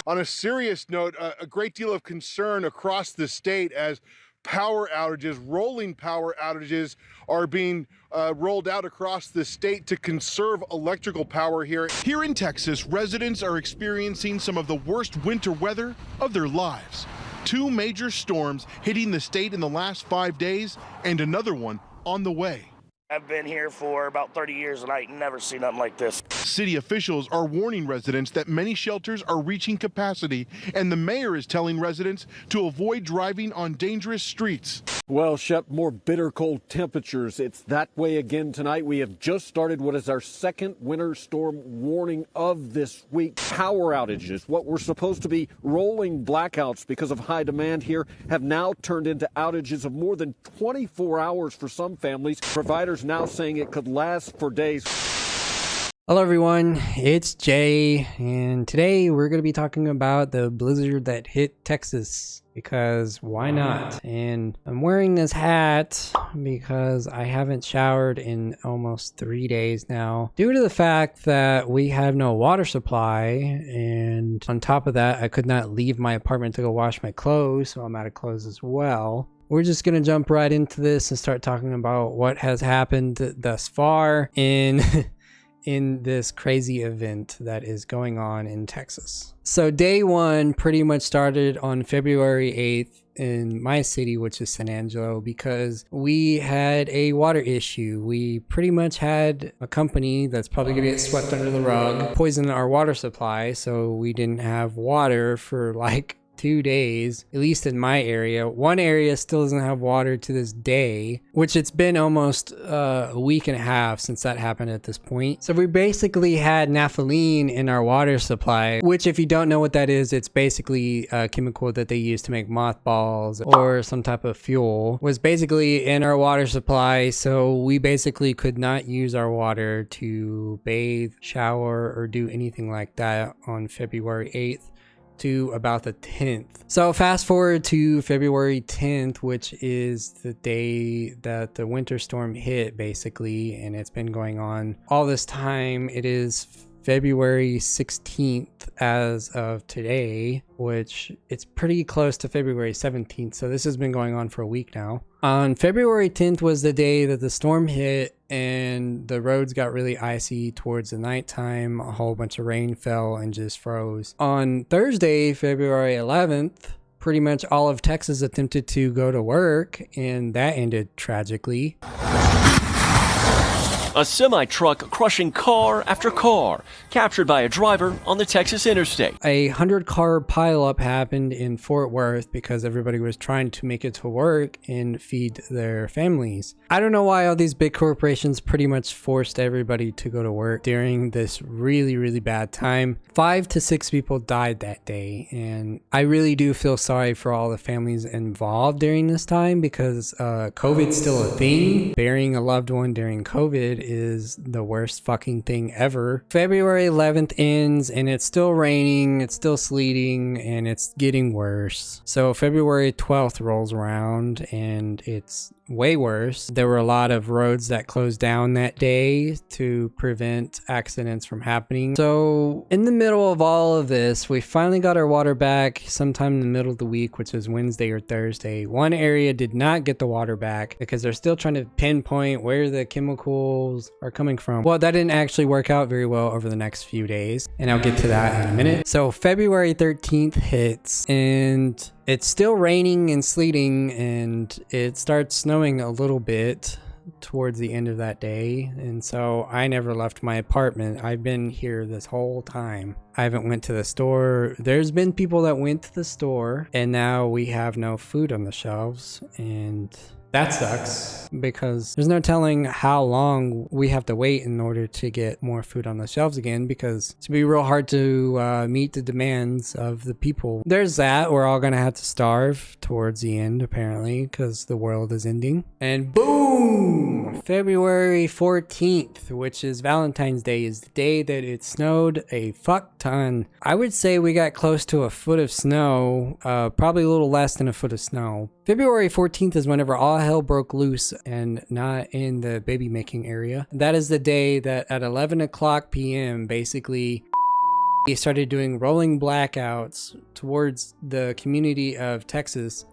On a serious note, a great deal of concern across the state as power outages, rolling power outages are being rolled out across the state to conserve electrical power here. Here in Texas, residents are experiencing some of the worst winter weather of their lives. Two major storms hitting the state in the last 5 days and another one on the way. I've been here for about 30 years and I ain't never seen nothing like this. City officials are warning residents that many shelters are reaching capacity, and the mayor is telling residents to avoid driving on dangerous streets. Well, Shep, more bitter cold temperatures. It's that way again tonight. We have just started what is our second winter storm warning of this week. Power outages, what were supposed to be rolling blackouts because of high demand here, have now turned into outages of more than 24 hours for some families. Providers now saying it could last for days. Hello everyone, it's Jay, and today we're going to be talking about the blizzard that hit Texas, because why not? And I'm wearing this hat because I haven't showered in almost 3 days now, due to the fact that we have no water supply, and on top of that, I could not leave my apartment to go wash my clothes, so I'm out of clothes as well. We're just going to jump right into this and start talking about what has happened thus far in this crazy event that is going on in Texas. So day one pretty much started on February 8th in my city, which is San Angelo, because we had a water issue. We pretty much had a company that's probably gonna get swept under the rug poison our water supply, so we didn't have water for like 2 days, at least in my area. One area still doesn't have water to this day, which it's been almost a week and a half since that happened at this point. So we basically had naphthalene in our water supply, which if you don't know what that is, it's basically a chemical that they use to make mothballs or some type of fuel, was basically in our water supply. So we basically could not use our water to bathe, shower, or do anything like that on February 8th. To about the 10th. So fast forward to February 10th, which is the day that the winter storm hit basically, and it's been going on all this time. It is February 16th as of today, which it's pretty close to February 17th. So this has been going on for a week now. On February 10th was the day that the storm hit and the roads got really icy towards the nighttime. A whole bunch of rain fell and just froze. On Thursday, February 11th, pretty much all of Texas attempted to go to work, and that ended tragically. A semi-truck crushing car after car, captured by a driver on the Texas interstate. A 100-car pileup happened in Fort Worth because everybody was trying to make it to work and feed their families. I don't know why all these big corporations pretty much forced everybody to go to work during this really, really bad time. 5 to 6 people died that day, and I really do feel sorry for all the families involved during this time, because COVID's still a thing. Burying a loved one during COVID is the worst fucking thing ever. February 11th ends and it's still raining, it's still sleeting, and it's getting worse. So February 12th rolls around and it's way worse. There were a lot of roads that closed down that day to prevent accidents from happening. So in the middle of all of this, we finally got our water back sometime in the middle of the week, which was Wednesday or Thursday. One area did not get the water back because they're still trying to pinpoint where the chemicals are coming from. Well, that didn't actually work out very well over the next few days, and I'll get to that in a minute. So February 13th hits and it's still raining and sleeting, and it starts snowing a little bit towards the end of that day. And so I never left my apartment. I've been here this whole time. I haven't went to the store. There's been people that went to the store, and now we have no food on the shelves, and that sucks because there's no telling how long we have to wait in order to get more food on the shelves again, because it's gonna be real hard to meet the demands of the people. There's that. We're all gonna have to starve towards the end, apparently, because the world is ending. And boom! February 14th, which is Valentine's Day, is the day that it snowed a fuck ton. I would say we got close to a foot of snow, probably a little less than a foot of snow. February 14th is whenever all hell broke loose, and not in the baby making area. That is the day that at 11 o'clock p.m. basically He started doing rolling blackouts towards the community of Texas,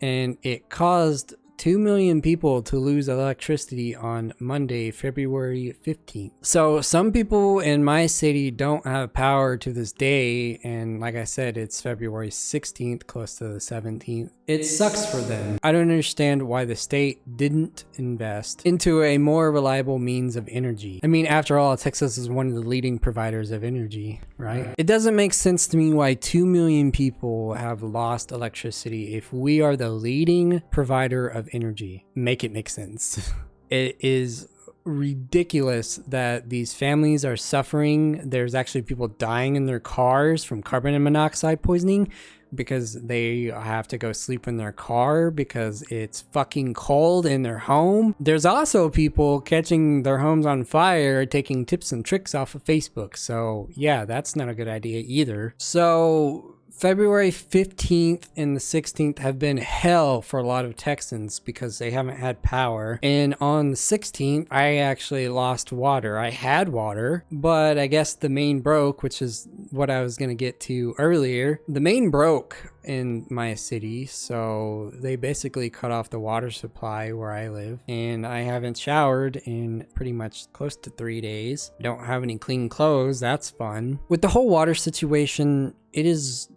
and it caused 2 million people to lose electricity on Monday, February 15th. So some people in my city don't have power to this day, and like I said, it's February 16th, close to the 17th. It sucks for them. I don't understand why the state didn't invest into a more reliable means of energy. I mean, after all, Texas is one of the leading providers of energy, right? It doesn't make sense to me why 2 million people have lost electricity if we are the leading provider of energy. Make it make sense. It is ridiculous that these families are suffering. There's actually people dying in their cars from carbon monoxide poisoning because they have to go sleep in their car because it's fucking cold in their home. There's also people catching their homes on fire, taking tips and tricks off of Facebook. So yeah, that's not a good idea either. So February 15th and the 16th have been hell for a lot of Texans because they haven't had power. And on the 16th, I actually lost water. I had water, but I guess the main broke, which is what I was going to get to earlier. The main broke in my city, so they basically cut off the water supply where I live, and I haven't showered in pretty much close to 3 days. Don't have any clean clothes. That's fun. With the whole water situation, it is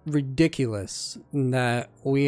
ridiculous that we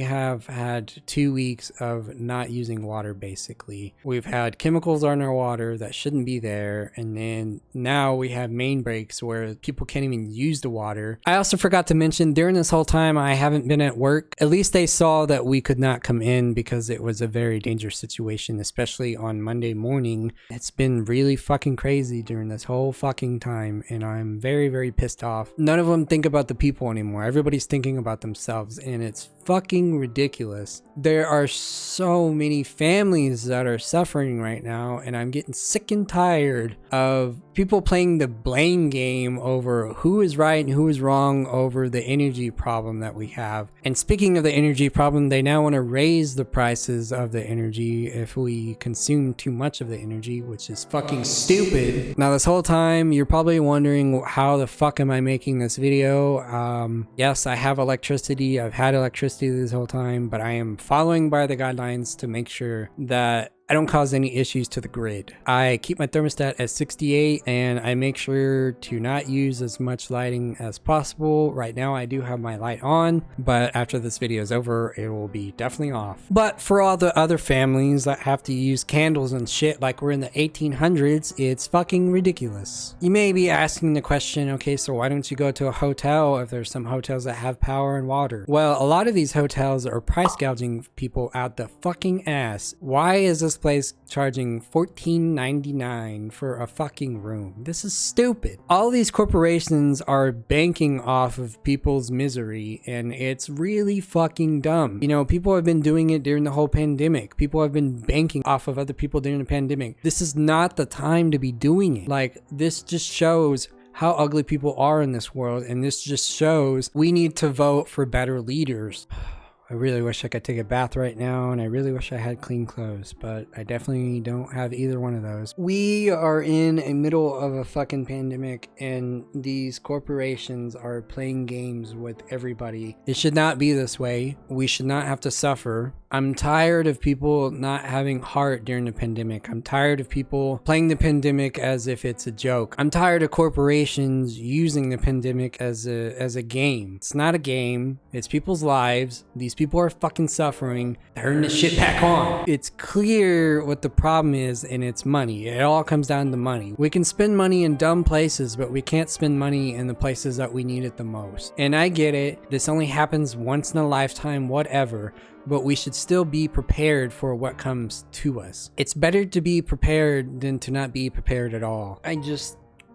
have had 2 weeks of not using water. Basically, we've had chemicals on our water that shouldn't be there, and then now we have main breaks where people can't even use the water. I also forgot to mention, during this whole time I haven't been at work. At least they saw that we could not come in because it was a very dangerous situation, especially on Monday morning. It's been really fucking crazy during this whole fucking time, and I'm very, very pissed off. None of them think about the people anymore. Everybody's thinking about themselves, and it's fucking ridiculous. There are so many families that are suffering right now, and I'm getting sick and tired of people playing the blame game over who is right and who is wrong over the energy problem that we have. And speaking of the energy problem, they now want to raise the prices of the energy if we consume too much of the energy, which is fucking stupid. Now, this whole time you're probably wondering, how the fuck am I making this video? Yes, I have electricity. I've had electricity this whole time, but I am following by the guidelines to make sure that I don't cause any issues to the grid. I keep my thermostat at 68, and I make sure to not use as much lighting as possible. Right now I do have my light on, but after this video is over, it will be definitely off. But for all the other families that have to use candles and shit like we're in the 1800s, it's fucking ridiculous. You may be asking the question, okay, so why don't you go to a hotel if there's some hotels that have power and water? Well, a lot of these hotels are price gouging people out the fucking ass. Why is this place charging $14.99 for a fucking room? This is stupid. All these corporations are banking off of people's misery, and it's really fucking dumb. You know, people have been doing it during the whole pandemic. People have been banking off of other people during the pandemic. This is not the time to be doing it. Like, this just shows how ugly people are in this world, and this just shows we need to vote for better leaders. I really wish I could take a bath right now, and I really wish I had clean clothes, but I definitely don't have either one of those. We are in the middle of a fucking pandemic, and these corporations are playing games with everybody. It should not be this way. We should not have to suffer. I'm tired of people not having heart during the pandemic. I'm tired of people playing the pandemic as if it's a joke. I'm tired of corporations using the pandemic as a game. It's not a game. It's people's lives. These people are fucking suffering. Turn this shit back on. It's clear what the problem is, and it's money. It all comes down to money. We can spend money in dumb places, but we can't spend money in the places that we need it the most. And I get it. This only happens once in a lifetime, whatever. But we should still be prepared for what comes to us. It's better to be prepared than to not be prepared at all.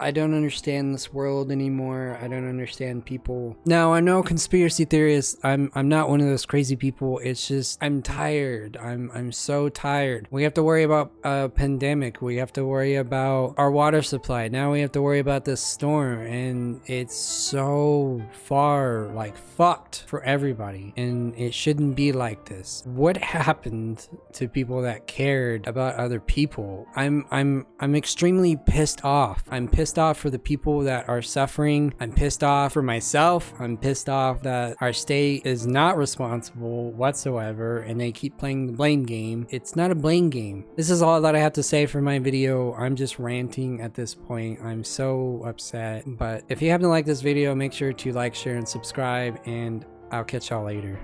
I don't understand this world anymore. I don't understand people. Now, I know conspiracy theorists. I'm not one of those crazy people. It's just, I'm tired. I'm so tired. We have to worry about a pandemic. We have to worry about our water supply. Now we have to worry about this storm, and it's so far like fucked for everybody, and it shouldn't be like this. What happened to people that cared about other people? I'm extremely pissed off. I'm pissed pissed off for the people that are suffering. I'm pissed off for myself. I'm pissed off that our state is not responsible whatsoever and they keep playing the blame game. It's not a blame game. This is all that I have to say for my video. I'm just ranting at this point. I'm so upset. But if you happen to like this video, make sure to like, share, and subscribe, and I'll catch y'all later.